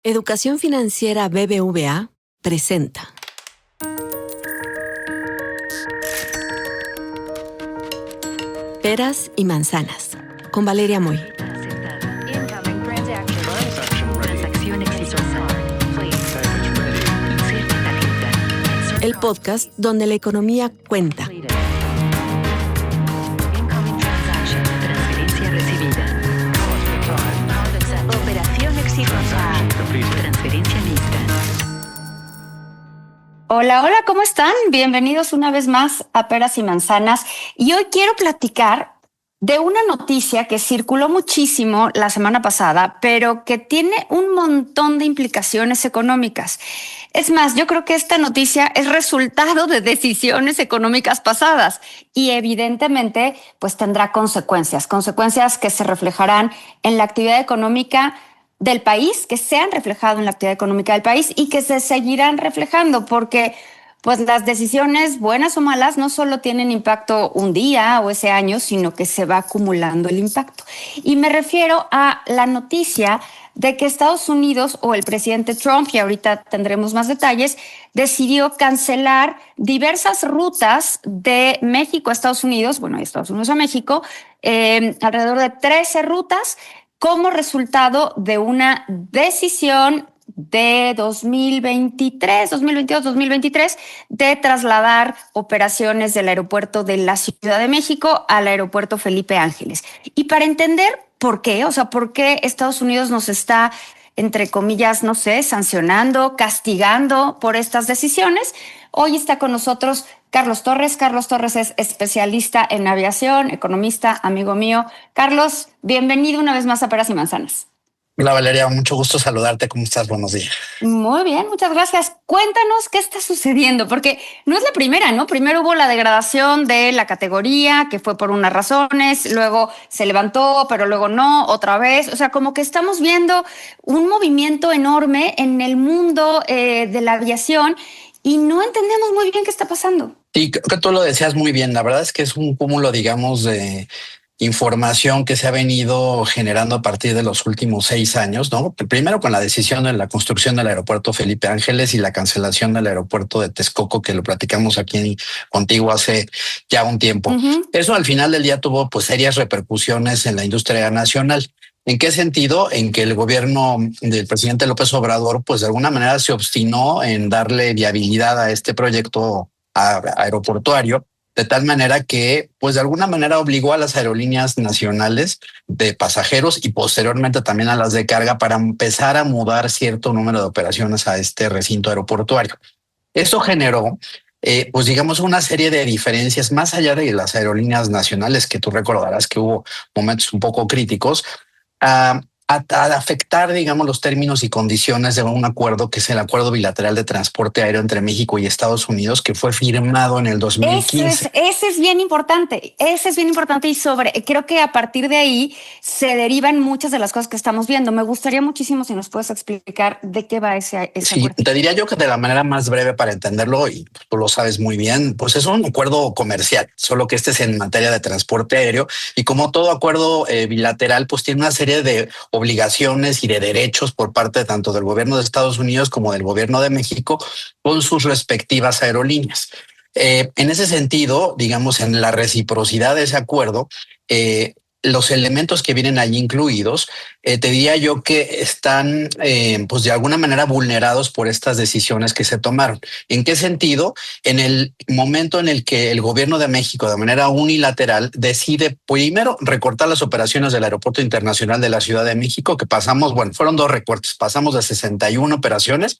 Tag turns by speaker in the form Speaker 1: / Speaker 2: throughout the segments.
Speaker 1: Educación Financiera BBVA presenta Peras y Manzanas, con Valeria Moy. El podcast donde la economía cuenta.
Speaker 2: Transferencia lista.
Speaker 3: Hola, hola, ¿cómo están? Bienvenidos una vez más a Peras y Manzanas. Y hoy quiero platicar de una noticia que circuló muchísimo la semana pasada, pero que tiene un montón de implicaciones económicas. Es más, yo creo que esta noticia es resultado de decisiones económicas pasadas y evidentemente pues tendrá consecuencias que se reflejarán en la actividad económica del país, que se han reflejado en la actividad económica del país y que se seguirán reflejando, porque pues las decisiones, buenas o malas, no solo tienen impacto un día o ese año, sino que se va acumulando el impacto. Y me refiero a la noticia de que Estados Unidos o el presidente Trump, y ahorita tendremos más detalles, decidió cancelar diversas rutas de México a Estados Unidos, bueno, de Estados Unidos a México, alrededor de 13 rutas, como resultado de una decisión de 2023, 2022, 2023, de trasladar operaciones del aeropuerto de la Ciudad de México al aeropuerto Felipe Ángeles. Y para entender por qué, por qué Estados Unidos nos está, entre comillas, no sé, sancionando, castigando por estas decisiones, hoy está con nosotros Carlos Torres. Carlos Torres es especialista en aviación, economista, amigo mío. Carlos, bienvenido una vez más a Peras y Manzanas.
Speaker 4: Hola Valeria, mucho gusto saludarte. ¿Cómo estás? Buenos días.
Speaker 3: Muy bien, muchas gracias. Cuéntanos qué está sucediendo, porque no es la primera, ¿no? Primero hubo la degradación de la categoría, que fue por unas razones, luego se levantó, pero luego no, otra vez. O sea, como que estamos viendo un movimiento enorme en el mundo de la aviación y no entendemos muy bien qué está pasando.
Speaker 4: Sí, creo que tú lo decías muy bien. La verdad es que es un cúmulo, digamos, de información que se ha venido generando a partir de los últimos 6 años, ¿no? Primero con la decisión de la construcción del aeropuerto Felipe Ángeles y la cancelación del aeropuerto de Texcoco, que lo platicamos aquí contigo hace ya un tiempo. Eso al final del día tuvo pues serias repercusiones en la industria nacional. ¿En qué sentido? En que el gobierno del presidente López Obrador, pues de alguna manera se obstinó en darle viabilidad a este proyecto aeroportuario, de tal manera que, pues de alguna manera obligó a las aerolíneas nacionales de pasajeros y posteriormente también a las de carga para empezar a mudar cierto número de operaciones a este recinto aeroportuario. Esto generó pues digamos una serie de diferencias más allá de las aerolíneas nacionales, que tú recordarás que hubo momentos un poco críticos, a afectar, digamos, los términos y condiciones de un acuerdo que es el Acuerdo Bilateral de Transporte Aéreo entre México y Estados Unidos, que fue firmado en el 2015.
Speaker 3: Ese es bien importante. Y creo que a partir de ahí se derivan muchas de las cosas que estamos viendo. Me gustaría muchísimo si nos puedes explicar de qué va ese
Speaker 4: sí,
Speaker 3: acuerdo.
Speaker 4: Te diría yo que de la manera más breve para entenderlo, y tú lo sabes muy bien, pues es un acuerdo comercial, solo que este es en materia de transporte aéreo y como todo acuerdo bilateral, pues tiene una serie de obligaciones y de derechos por parte tanto del gobierno de Estados Unidos como del gobierno de México con sus respectivas aerolíneas. En ese sentido, digamos, en la reciprocidad de ese acuerdo, los elementos que vienen allí incluidos, te diría yo que están, pues de alguna manera vulnerados por estas decisiones que se tomaron. ¿En qué sentido? En el momento en el que el gobierno de México, de manera unilateral, decide primero recortar las operaciones del Aeropuerto Internacional de la Ciudad de México, que pasamos, bueno, fueron 2 recortes, pasamos de 61 operaciones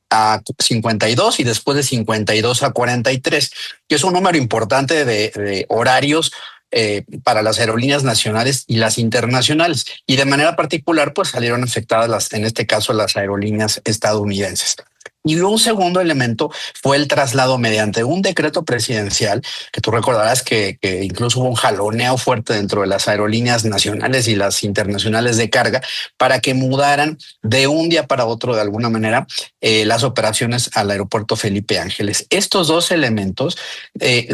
Speaker 4: a 52 y después de 52 a 43, que es un número importante de horarios para las aerolíneas nacionales y las internacionales. Y de manera particular, pues salieron afectadas, en este caso, las aerolíneas estadounidenses. Y un segundo elemento fue el traslado mediante un decreto presidencial, que tú recordarás que incluso hubo un jaloneo fuerte dentro de las aerolíneas nacionales y las internacionales de carga para que mudaran de un día para otro, de alguna manera, las operaciones al aeropuerto Felipe Ángeles. Estos 2 elementos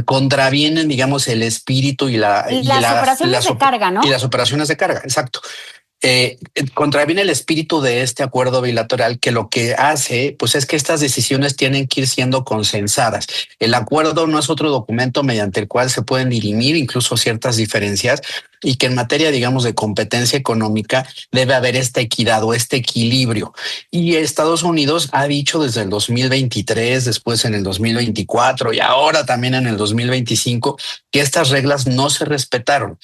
Speaker 4: contravienen, digamos, el espíritu y
Speaker 3: las operaciones de carga, ¿no?
Speaker 4: Y las operaciones de carga, exacto. contraviene el espíritu de este acuerdo bilateral, que lo que hace pues es que estas decisiones tienen que ir siendo consensadas. El acuerdo no es otro documento mediante el cual se pueden dirimir incluso ciertas diferencias, y que en materia, digamos, de competencia económica debe haber esta equidad o este equilibrio. Y Estados Unidos ha dicho desde el 2023, después en el 2024 y ahora también en el 2025 que estas reglas no se respetaron.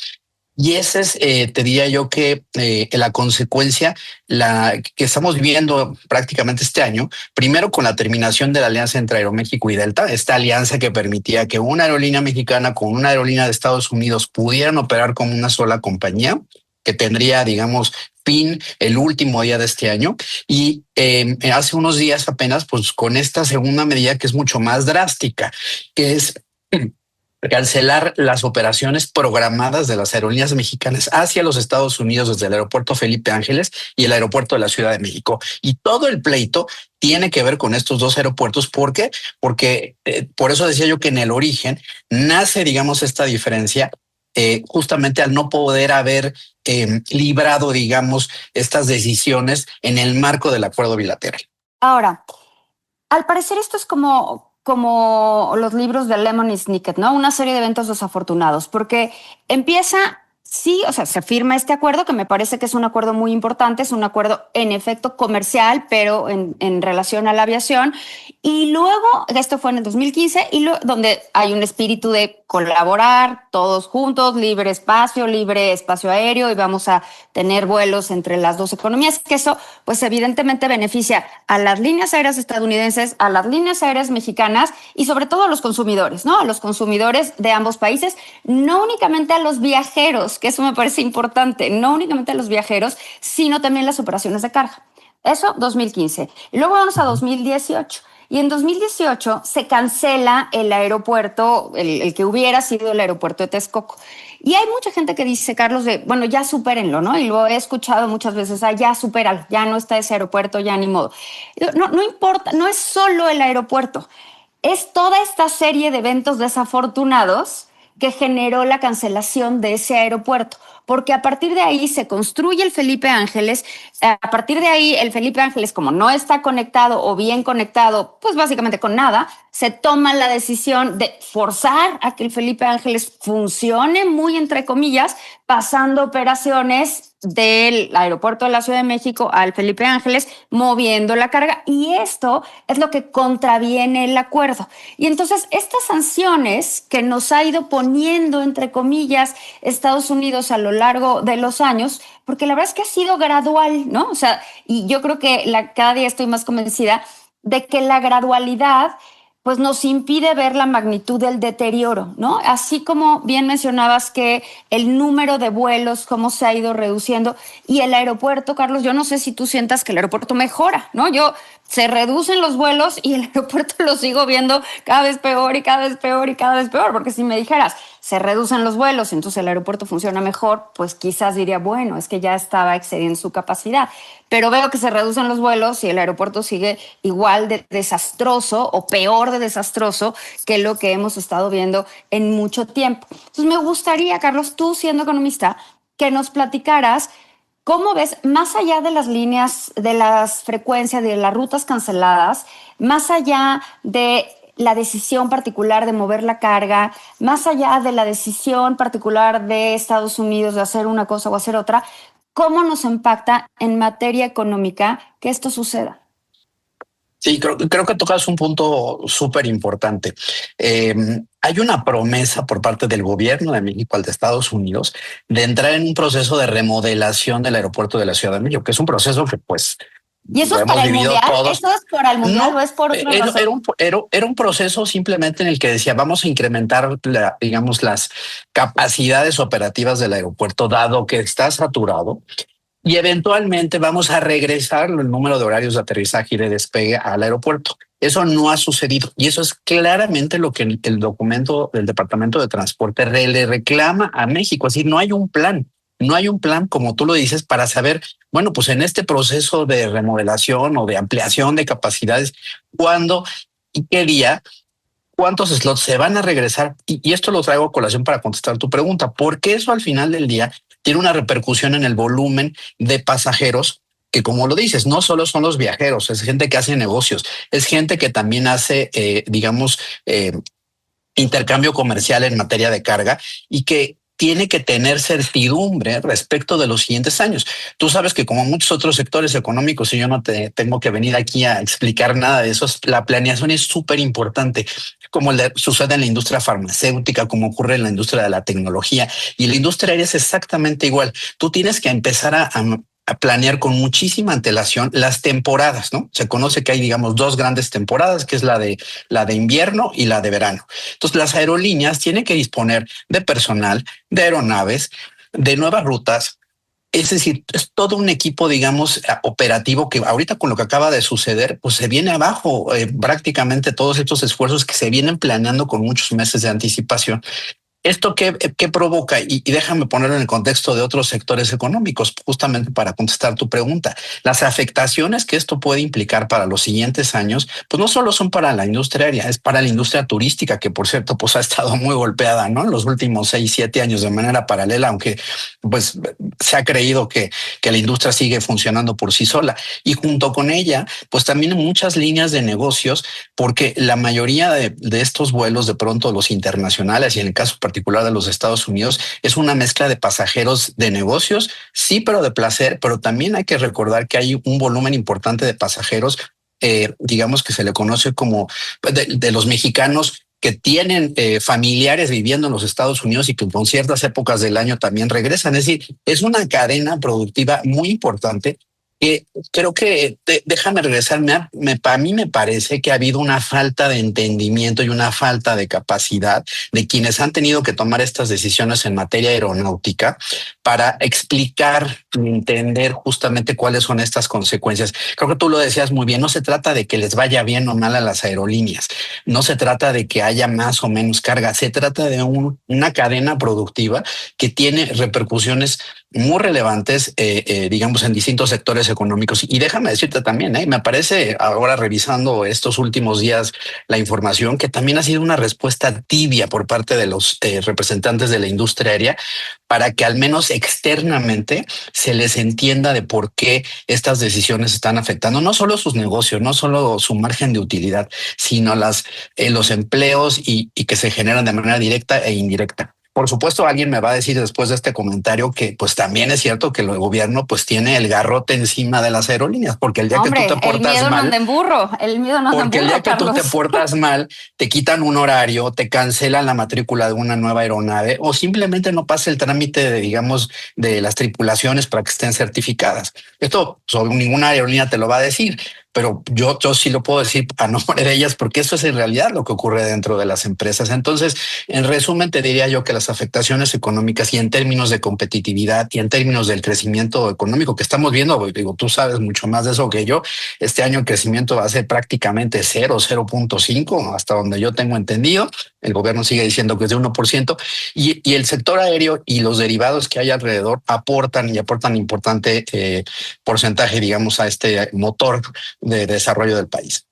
Speaker 4: Y esa es, te diría yo que la consecuencia, la que estamos viviendo prácticamente este año, primero con la terminación de la alianza entre Aeroméxico y Delta, esta alianza que permitía que una aerolínea mexicana con una aerolínea de Estados Unidos pudieran operar como una sola compañía, que tendría, digamos, fin el último día de este año. Y hace unos días apenas, pues con esta segunda medida que es mucho más drástica, que es cancelar las operaciones programadas de las aerolíneas mexicanas hacia los Estados Unidos desde el aeropuerto Felipe Ángeles y el aeropuerto de la Ciudad de México. Y todo el pleito tiene que ver con estos dos aeropuertos. ¿Por qué? Porque por eso decía yo que en el origen nace, digamos, esta diferencia, justamente al no poder haber librado, digamos, estas decisiones en el marco del acuerdo bilateral.
Speaker 3: Ahora, al parecer esto es como los libros de Lemony Snicket, ¿no? Una serie de eventos desafortunados, porque empieza, sí, o sea, se firma este acuerdo, que me parece que es un acuerdo muy importante, es un acuerdo en efecto comercial, pero en relación a la aviación, y luego, esto fue en el 2015, y donde hay un espíritu de colaborar todos juntos, libre espacio aéreo, y vamos a tener vuelos entre las dos economías, que eso pues evidentemente beneficia a las líneas aéreas estadounidenses, a las líneas aéreas mexicanas y sobre todo a los consumidores, ¿no? A los consumidores de ambos países, no únicamente a los viajeros, que eso me parece importante, no únicamente a los viajeros, sino también las operaciones de carga. Eso 2015. Y luego vamos a 2018. Y en 2018 se cancela el aeropuerto, el que hubiera sido el aeropuerto de Texcoco. Y hay mucha gente que dice, Carlos, bueno, ya supérenlo, ¿no? Y lo he escuchado muchas veces, ya supéralo, ya no está ese aeropuerto, ya ni modo. No importa, no es solo el aeropuerto, es toda esta serie de eventos desafortunados que generó la cancelación de ese aeropuerto, porque a partir de ahí se construye el Felipe Ángeles. A partir de ahí el Felipe Ángeles, como no está conectado o bien conectado, pues básicamente con nada, se toma la decisión de forzar a que el Felipe Ángeles funcione, muy entre comillas, pasando operaciones del aeropuerto de la Ciudad de México al Felipe Ángeles, moviendo la carga, y esto es lo que contraviene el acuerdo. Y entonces estas sanciones que nos ha ido poniendo entre comillas Estados Unidos a lo largo de los años, porque la verdad es que ha sido gradual, ¿no? O sea, y yo creo que cada día estoy más convencida de que la gradualidad pues nos impide ver la magnitud del deterioro, ¿no? Así como bien mencionabas que el número de vuelos, cómo se ha ido reduciendo, y el aeropuerto, Carlos, yo no sé si tú sientas que el aeropuerto mejora, ¿no? Se reducen los vuelos y el aeropuerto lo sigo viendo cada vez peor y cada vez peor y cada vez peor, porque si me dijeras, se reducen los vuelos, entonces el aeropuerto funciona mejor, pues quizás diría, bueno, es que ya estaba excediendo su capacidad. Pero veo que se reducen los vuelos y el aeropuerto sigue igual de desastroso o peor de desastroso que lo que hemos estado viendo en mucho tiempo. Entonces me gustaría, Carlos, tú siendo economista, que nos platicaras cómo ves, más allá de las líneas, de las frecuencias, de las rutas canceladas, más allá de la decisión particular de mover la carga, más allá de la decisión particular de Estados Unidos de hacer una cosa o hacer otra, ¿cómo nos impacta en materia económica que esto suceda?
Speaker 4: Sí, creo que tocas un punto súper importante. Hay una promesa por parte del gobierno de México al de Estados Unidos de entrar en un proceso de remodelación del aeropuerto de la Ciudad de México, que es un proceso que pues
Speaker 3: ¿Y eso es para el mundial?
Speaker 4: todos.
Speaker 3: ¿Eso es para el mundial o es por otra razón?
Speaker 4: Era un proceso simplemente en el que decía vamos a incrementar digamos las capacidades operativas del aeropuerto dado que está saturado. Y eventualmente vamos a regresar el número de horarios de aterrizaje y de despegue al aeropuerto. Eso no ha sucedido y eso es claramente lo que el documento del Departamento de Transporte le reclama a México. Es decir, no hay un plan. No hay un plan, como tú lo dices, para saber, bueno, pues en este proceso de remodelación o de ampliación de capacidades, cuándo y qué día, cuántos slots se van a regresar. Y esto lo traigo a colación para contestar tu pregunta, porque eso al final del día tiene una repercusión en el volumen de pasajeros que, como lo dices, no solo son los viajeros, es gente que hace negocios, es gente que también hace, intercambio comercial en materia de carga y que tiene que tener certidumbre respecto de los siguientes años. Tú sabes que como muchos otros sectores económicos, y yo no te tengo que venir aquí a explicar nada de eso, la planeación es súper importante, como sucede en la industria farmacéutica, como ocurre en la industria de la tecnología, y la industria aérea es exactamente igual. Tú tienes que empezar a planear con muchísima antelación las temporadas, ¿no? Se conoce que hay, digamos, dos grandes temporadas, que es la de invierno y la de verano. Entonces, las aerolíneas tienen que disponer de personal, de aeronaves, de nuevas rutas. Es decir, es todo un equipo, digamos, operativo que ahorita con lo que acaba de suceder, pues se viene abajo prácticamente todos estos esfuerzos que se vienen planeando con muchos meses de anticipación. ¿Esto qué provoca? Y déjame ponerlo en el contexto de otros sectores económicos, justamente para contestar tu pregunta. Las afectaciones que esto puede implicar para los siguientes años, pues no solo son para la industria aérea, es para la industria turística, que por cierto, pues ha estado muy golpeada, ¿no? En los últimos 6-7 años de manera paralela, aunque pues se ha creído que la industria sigue funcionando por sí sola. Y junto con ella, pues también muchas líneas de negocios, porque la mayoría de estos vuelos, de pronto los internacionales, y en el caso particular de los Estados Unidos, es una mezcla de pasajeros de negocios, sí, pero de placer, pero también hay que recordar que hay un volumen importante de pasajeros, digamos que se le conoce como de los mexicanos que tienen familiares viviendo en los Estados Unidos y que con ciertas épocas del año también regresan. Es decir, es una cadena productiva muy importante. Creo que déjame regresarme a mí me parece que ha habido una falta de entendimiento y una falta de capacidad de quienes han tenido que tomar estas decisiones en materia aeronáutica para explicar y entender justamente cuáles son estas consecuencias. Creo que tú lo decías muy bien, no se trata de que les vaya bien o mal a las aerolíneas, no se trata de que haya más o menos carga, se trata de una cadena productiva que tiene repercusiones muy relevantes, digamos, en distintos sectores económicos. Y déjame decirte también, me parece ahora revisando estos últimos días la información que también ha sido una respuesta tibia por parte de los representantes de la industria aérea para que al menos externamente se les entienda de por qué estas decisiones están afectando no solo sus negocios, no solo su margen de utilidad, sino los empleos y que se generan de manera directa e indirecta. Por supuesto, alguien me va a decir después de este comentario que pues también es cierto que el gobierno pues tiene el garrote encima de las aerolíneas, porque el día que tú te portas mal, el día que tú te portas mal, te quitan un horario, te cancelan la matrícula de una nueva aeronave o simplemente no pasa el trámite de las tripulaciones para que estén certificadas. Esto ninguna aerolínea te lo va a decir, pero yo sí lo puedo decir a nombre de ellas porque eso es en realidad lo que ocurre dentro de las empresas. Entonces, en resumen, te diría yo que las afectaciones económicas y en términos de competitividad y en términos del crecimiento económico que estamos viendo, digo, tú sabes mucho más de eso que yo, este año el crecimiento va a ser prácticamente 0.5, hasta donde yo tengo entendido. El gobierno sigue diciendo que es de 1%, y el sector aéreo y los derivados que hay alrededor aportan importante porcentaje, digamos, a este motor de desarrollo del país.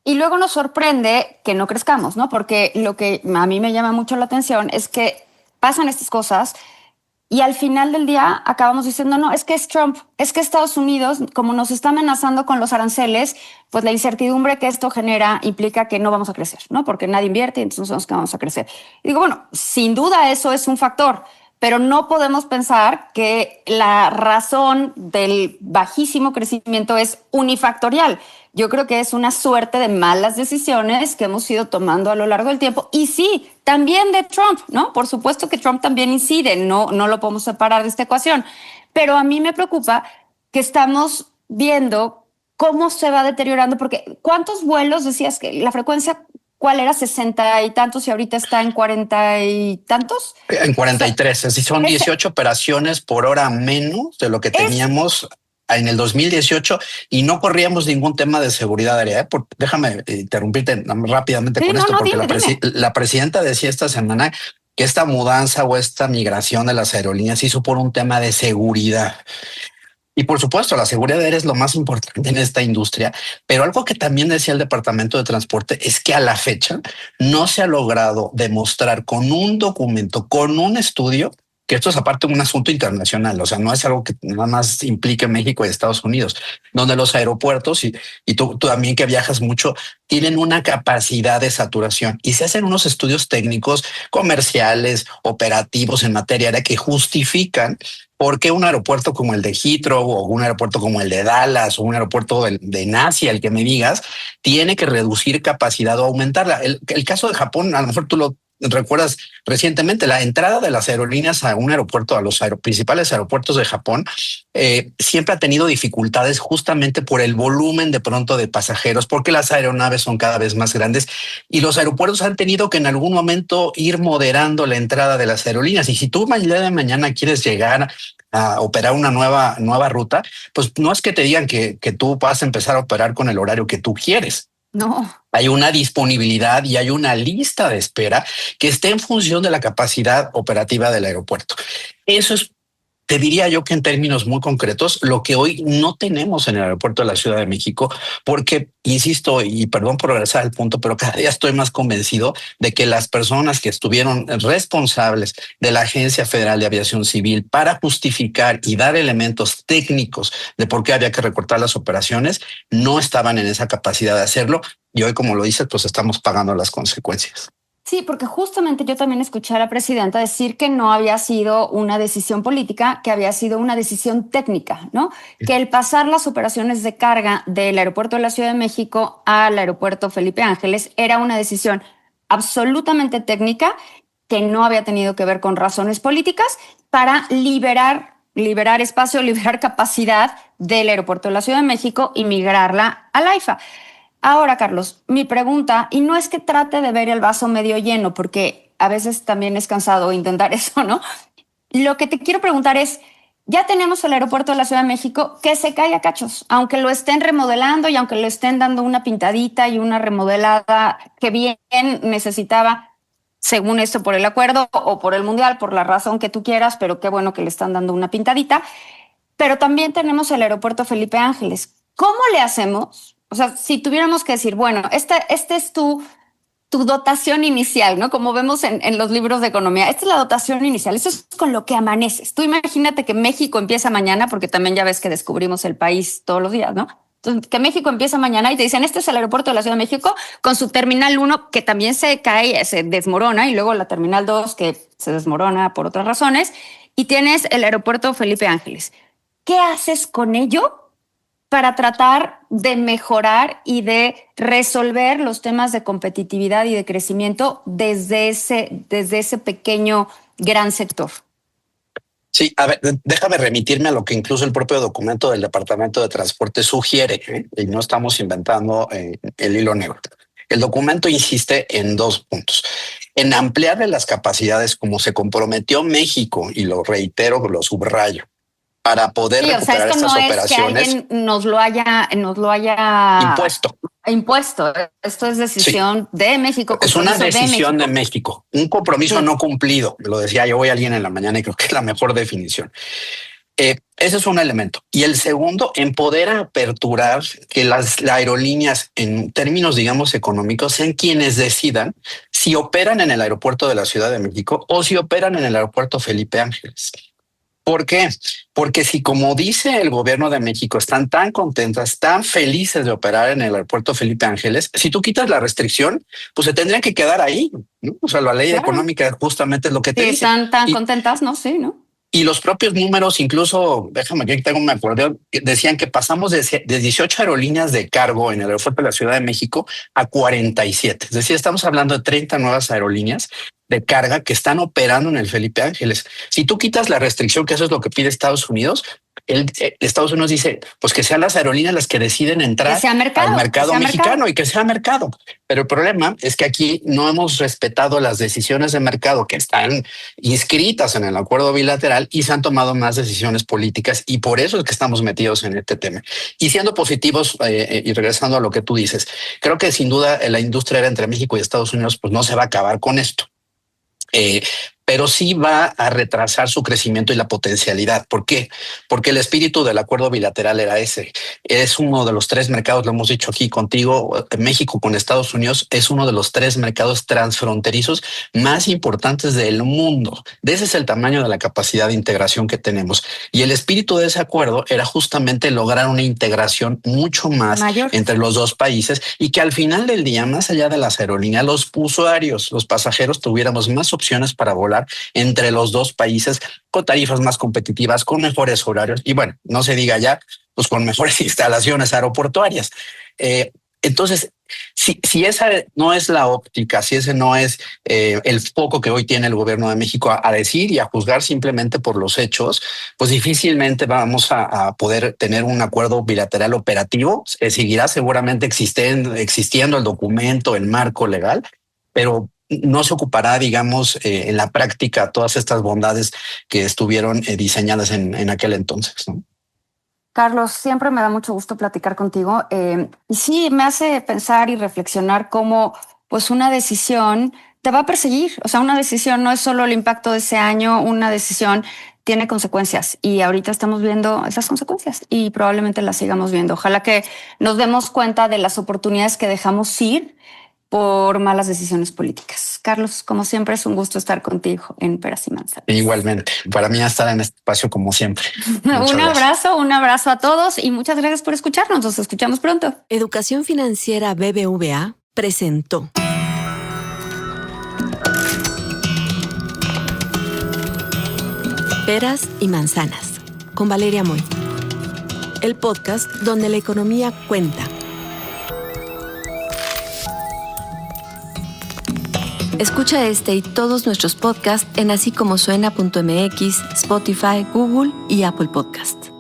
Speaker 3: Y luego nos sorprende que no crezcamos, ¿no? Porque lo que a mí me llama mucho la atención es que pasan estas cosas y al final del día acabamos diciendo, no, es que es Trump, es que Estados Unidos, como nos está amenazando con los aranceles, pues la incertidumbre que esto genera implica que no vamos a crecer, ¿no? Porque nadie invierte y entonces no sabemos que vamos a crecer. Y digo, bueno, sin duda eso es un factor, pero no podemos pensar que la razón del bajísimo crecimiento es unifactorial. Yo creo que es una suerte de malas decisiones que hemos ido tomando a lo largo del tiempo. Y sí, también de Trump, ¿no? Por supuesto que Trump también incide, no lo podemos separar de esta ecuación. Pero a mí me preocupa que estamos viendo cómo se va deteriorando, porque ¿cuántos vuelos decías que la frecuencia... ¿Cuál era? 60 y tantos y ahorita está en 40 y tantos.
Speaker 4: En 43, así son 18 operaciones por hora menos de lo que teníamos en el 2018 y no corríamos ningún tema de seguridad aérea. Déjame interrumpirte rápidamente con esto, porque dime. La presidenta decía esta semana que esta mudanza o esta migración de las aerolíneas hizo por un tema de seguridad. Y por supuesto, la seguridad aérea es lo más importante en esta industria, pero algo que también decía el Departamento de Transporte es que a la fecha no se ha logrado demostrar con un documento, con un estudio, que esto es aparte un asunto internacional, o sea, no es algo que nada más implique México y Estados Unidos, donde los aeropuertos y tú también que viajas mucho, tienen una capacidad de saturación y se hacen unos estudios técnicos, comerciales, operativos en materia de que justifican por qué un aeropuerto como el de Heathrow o un aeropuerto como el de Dallas o un aeropuerto de Nasia, el que me digas, tiene que reducir capacidad o aumentarla. El caso de Japón, a lo mejor tú lo recuerdas recientemente, la entrada de las aerolíneas a un aeropuerto, a los principales aeropuertos de Japón, siempre ha tenido dificultades justamente por el volumen de pronto de pasajeros, porque las aeronaves son cada vez más grandes y los aeropuertos han tenido que en algún momento ir moderando la entrada de las aerolíneas. Y si tú el día de mañana quieres llegar a operar una nueva ruta, pues no es que te digan que tú vas a empezar a operar con el horario que tú quieres.
Speaker 3: No.
Speaker 4: Hay una disponibilidad y hay una lista de espera que esté en función de la capacidad operativa del aeropuerto. Eso es, te diría yo que en términos muy concretos, lo que hoy no tenemos en el aeropuerto de la Ciudad de México, porque, insisto, y perdón por regresar al punto, pero cada día estoy más convencido de que las personas que estuvieron responsables de la Agencia Federal de Aviación Civil para justificar y dar elementos técnicos de por qué había que recortar las operaciones, no estaban en esa capacidad de hacerlo. Y hoy, como lo dices, pues estamos pagando las consecuencias.
Speaker 3: Sí, porque justamente yo también escuché a la presidenta decir que no había sido una decisión política, que había sido una decisión técnica, ¿no? Que el pasar las operaciones de carga del aeropuerto de la Ciudad de México al aeropuerto Felipe Ángeles era una decisión absolutamente técnica que no había tenido que ver con razones políticas para liberar espacio, liberar capacidad del aeropuerto de la Ciudad de México y migrarla al AIFA. Ahora, Carlos, mi pregunta, y no es que trate de ver el vaso medio lleno, porque a veces también es cansado intentar eso, ¿no? Lo que te quiero preguntar es, ya tenemos el aeropuerto de la Ciudad de México que se cae a cachos, aunque lo estén remodelando y aunque le estén dando una pintadita y una remodelada que bien necesitaba, según esto, por el acuerdo o por el mundial, por la razón que tú quieras, pero qué bueno que le están dando una pintadita. Pero también tenemos el aeropuerto Felipe Ángeles. ¿Cómo le hacemos? O sea, si tuviéramos que decir, bueno, esta es tu dotación inicial, ¿no? Como vemos en los libros de economía, esta es la dotación inicial, eso es con lo que amaneces. Tú imagínate que México empieza mañana, porque también ya ves que descubrimos el país todos los días, ¿no? Entonces, que México empieza mañana y te dicen, este es el aeropuerto de la Ciudad de México con su terminal 1, que también se cae, se desmorona, y luego la terminal 2, que se desmorona por otras razones, y tienes el aeropuerto Felipe Ángeles. ¿Qué haces con ello para tratar de mejorar y de resolver los temas de competitividad y de crecimiento desde ese pequeño gran sector?
Speaker 4: Sí, a ver, déjame remitirme a lo que incluso el propio documento del Departamento de Transporte sugiere, y no estamos inventando el hilo negro. El documento insiste en 2 puntos. En ampliarle las capacidades como se comprometió México, y lo reitero, lo subrayo, para poder recuperar estas operaciones.
Speaker 3: Que alguien nos lo haya impuesto. Esto es decisión de México.
Speaker 4: Es una decisión de México, un compromiso no cumplido. Me lo decía yo hoy alguien en la mañana y creo que es la mejor definición. Ese es un elemento. Y el segundo, en poder aperturar que las aerolíneas, en términos, digamos, económicos, sean quienes decidan si operan en el aeropuerto de la Ciudad de México o si operan en el aeropuerto Felipe Ángeles. ¿Por qué? Porque si, como dice el gobierno de México, están tan contentas, tan felices de operar en el aeropuerto Felipe Ángeles, si tú quitas la restricción, pues se tendrían que quedar ahí, ¿no? O sea, la ley económica justamente es lo que te dice.
Speaker 3: Están tan contentas, no sé, ¿no?
Speaker 4: Y los propios números, incluso, déjame que tengo un acuerdo, decían que pasamos de 18 aerolíneas de cargo en el aeropuerto de la Ciudad de México a 47. Es decir, estamos hablando de 30 nuevas aerolíneas de carga que están operando en el Felipe Ángeles. Si tú quitas la restricción, que eso es lo que pide Estados Unidos, Estados Unidos dice, pues que sean las aerolíneas las que deciden entrar al mercado mexicano y que sea mercado. Pero el problema es que aquí no hemos respetado las decisiones de mercado que están inscritas en el acuerdo bilateral y se han tomado más decisiones políticas, y por eso es que estamos metidos en este tema. Y siendo positivos y regresando a lo que tú dices, creo que sin duda la industria aérea entre México y Estados Unidos pues no se va a acabar con esto. pero sí va a retrasar su crecimiento y la potencialidad. ¿Por qué? Porque el espíritu del acuerdo bilateral era ese. Es uno de los 3 mercados, lo hemos dicho aquí contigo, México con Estados Unidos es uno de los 3 mercados transfronterizos más importantes del mundo. De ese es el tamaño de la capacidad de integración que tenemos. Y el espíritu de ese acuerdo era justamente lograr una integración mucho más
Speaker 3: mayor
Speaker 4: entre los 2 países y que al final del día, más allá de las aerolíneas, los usuarios, los pasajeros tuviéramos más opciones para volar entre los 2 países con tarifas más competitivas, con mejores horarios y bueno, no se diga ya, pues con mejores instalaciones aeroportuarias. Entonces, si esa no es la óptica, si ese no es el foco que hoy tiene el gobierno de México a decir y a juzgar simplemente por los hechos, pues difícilmente vamos a poder tener un acuerdo bilateral operativo. Seguirá seguramente existiendo el documento, el marco legal, pero no se ocupará, digamos, en la práctica todas estas bondades que estuvieron diseñadas en aquel entonces, ¿no?
Speaker 3: Carlos, siempre me da mucho gusto platicar contigo. Y sí, me hace pensar y reflexionar cómo pues una decisión te va a perseguir. O sea, una decisión no es solo el impacto de ese año, una decisión tiene consecuencias y ahorita estamos viendo esas consecuencias y probablemente las sigamos viendo. Ojalá que nos demos cuenta de las oportunidades que dejamos ir por malas decisiones políticas. Carlos, como siempre, es un gusto estar contigo en Peras y Manzanas.
Speaker 4: Igualmente, para mí estar en este espacio como siempre.
Speaker 3: Un abrazo a todos y muchas gracias por escucharnos. Nos escuchamos pronto.
Speaker 1: Educación Financiera BBVA presentó Peras y Manzanas con Valeria Moy, el podcast donde la economía cuenta. Escucha este y todos nuestros podcasts en así como suena.mx, Spotify, Google y Apple Podcasts.